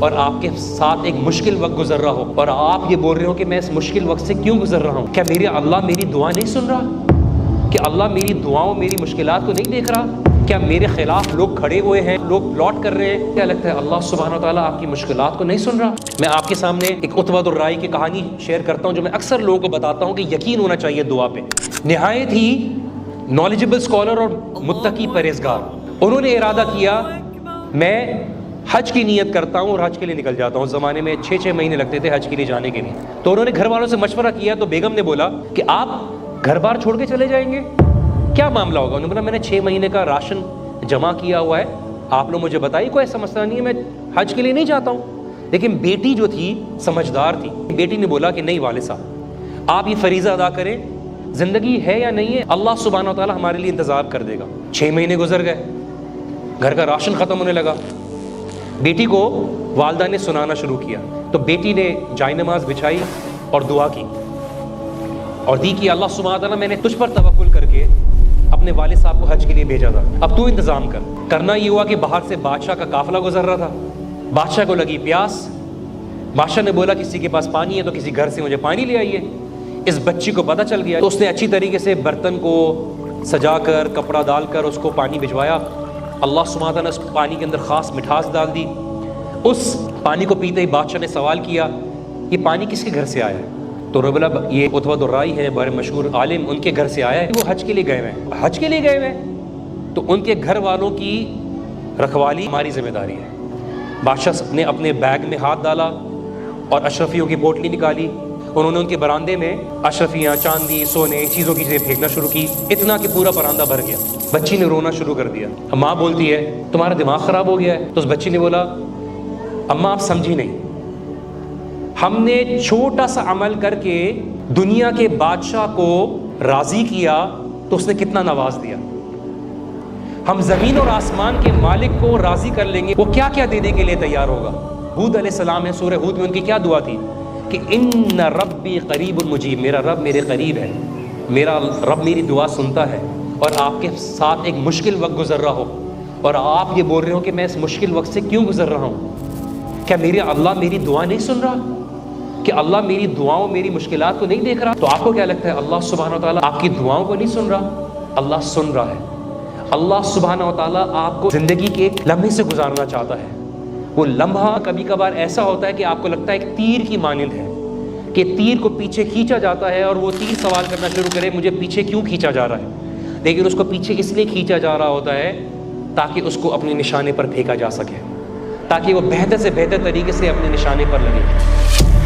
اور آپ کے ساتھ ایک مشکل وقت گزر رہا ہو اور آپ یہ بول رہے ہو کہ میں اس مشکل وقت سے کیوں گزر رہا ہوں، کیا میرے اللہ میری دعا نہیں سن رہا؟ کہ اللہ میری دعاؤں میری مشکلات کو نہیں دیکھ رہا؟ کیا میرے خلاف لوگ کھڑے ہوئے ہیں، لوگ پلاٹ کر رہے ہیں؟ کیا لگتا ہے اللہ سبحانہ و تعالیٰ آپ کی مشکلات کو نہیں سن رہا؟ میں آپ کے سامنے ایک عتبہ الرائی کی کہانی شیئر کرتا ہوں جو میں اکثر لوگوں کو بتاتا ہوں کہ یقین ہونا چاہیے دعا پہ۔ نہایت ہی نالجبل اسکالر اور متقی پرہیزگار، انہوں نے ارادہ کیا میں حج کی نیت کرتا ہوں اور حج کے لیے نکل جاتا ہوں۔ اس زمانے میں 6 مہینے لگتے تھے حج کے لیے جانے کے لیے۔ تو انہوں نے گھر والوں سے مشورہ کیا تو بیگم نے بولا کہ آپ گھر بار چھوڑ کے چلے جائیں گے، کیا معاملہ ہوگا؟ انہوں نے بولا میں نے 6 مہینے کا راشن جمع کیا ہوا ہے، آپ لوگ مجھے بتائیے، کوئی ایسا مسئلہ نہیں ہے، میں حج کے لیے نہیں جاتا ہوں۔ لیکن بیٹی جو تھی سمجھدار تھی، بیٹی نے بولا کہ نہیں والد صاحب آپ یہ فریضہ ادا کریں، زندگی ہے یا نہیں ہے اللہ سبحانہ و تعالیٰ ہمارے لیے انتظام کر دے گا۔ 6 مہینے گزر گئے، گھر کا راشن ختم ہونے لگا، بیٹی کو والدہ نے سنانا شروع کیا تو بیٹی نے جائے نماز بچھائی اور دعا کی اور دی کہ اللہ سبحانہ وتعالیٰ میں نے تجھ پر توکل کر کے اپنے والد صاحب کو حج کے لیے بھیجا تھا، اب تو انتظام کر۔ کرنا یہ ہوا کہ باہر سے بادشاہ کا قافلہ گزر رہا تھا، بادشاہ کو لگی پیاس، بادشاہ نے بولا کسی کے پاس پانی ہے تو کسی گھر سے مجھے پانی لے آئیے۔ اس بچی کو پتہ چل گیا تو اس نے اچھی طریقے سے برتن کو سجا کر کپڑا ڈال کر اس کو پانی بھجوایا۔ اللہ سبحانہ وتعالیٰ نے اس پانی کے اندر خاص مٹھاس ڈال دی۔ اس پانی کو پیتے ہی بادشاہ نے سوال کیا یہ پانی کس کے گھر سے آیا ہے؟ تو بولا یہ عتبہ الرائی ہے، بڑے مشہور عالم، ان کے گھر سے آیا ہے، وہ حج کے لیے گئے ہوئے ہیں۔ حج کے لیے گئے ہوئے ہیں تو ان کے گھر والوں کی رکھوالی ہماری ذمہ داری ہے۔ بادشاہ نے اپنے بیگ میں ہاتھ ڈالا اور اشرفیوں کی پوٹلی نکالی، انہوں نے ان کے برآمدے میں اشرفیاں، چاندی، سونے، چیزوں کی چیزیں پھینکنا شروع کی، اتنا کہ پورا برآمدہ بھر گیا۔ بچی نے رونا شروع کر دیا۔ ماں بولتی ہے تمہارا دماغ خراب ہو گیا ہے؟ تو اس بچی نے بولا اماں آپ سمجھی نہیں، ہم نے چھوٹا سا عمل کر کے دنیا کے بادشاہ کو راضی کیا تو اس نے کتنا نواز دیا، ہم زمین اور آسمان کے مالک کو راضی کر لیں گے، وہ کیا کیا دینے کے لیے تیار ہوگا۔ ہود علیہ السلام ہے، سورہ ہود میں ان کی کیا دعا تھی کہ ان ربی قریب مجیب، میرا رب میرے قریب ہے، میرا رب میری دعا سنتا ہے۔ اور آپ کے ساتھ ایک مشکل وقت گزر رہا ہو اور آپ یہ بول رہے ہو کہ میں اس مشکل وقت سے کیوں گزر رہا ہوں، کیا میرے اللہ میری دعا نہیں سن رہا؟ کہ اللہ میری دعاؤں میری مشکلات کو نہیں دیکھ رہا؟ تو آپ کو کیا لگتا ہے اللہ سبحانہ و تعالیٰ آپ کی دعاؤں کو نہیں سن رہا؟ اللہ سن رہا ہے۔ اللہ سبحانہ و تعالیٰ آپ کو زندگی کے ایک لمحے سے گزارنا چاہتا ہے۔ وہ لمحہ کبھی کبھار ایسا ہوتا ہے کہ آپ کو لگتا ہے ایک تیر کی مانند ہے کہ تیر کو پیچھے کھینچا جاتا ہے اور وہ تیر سوال کرنا شروع کرے مجھے پیچھے کیوں کھینچا جا رہا ہے، لیکن اس کو پیچھے اس لیے کھینچا جا رہا ہوتا ہے تاکہ اس کو اپنے نشانے پر پھینکا جا سکے، تاکہ وہ بہتر سے بہتر طریقے سے اپنے نشانے پر لگے۔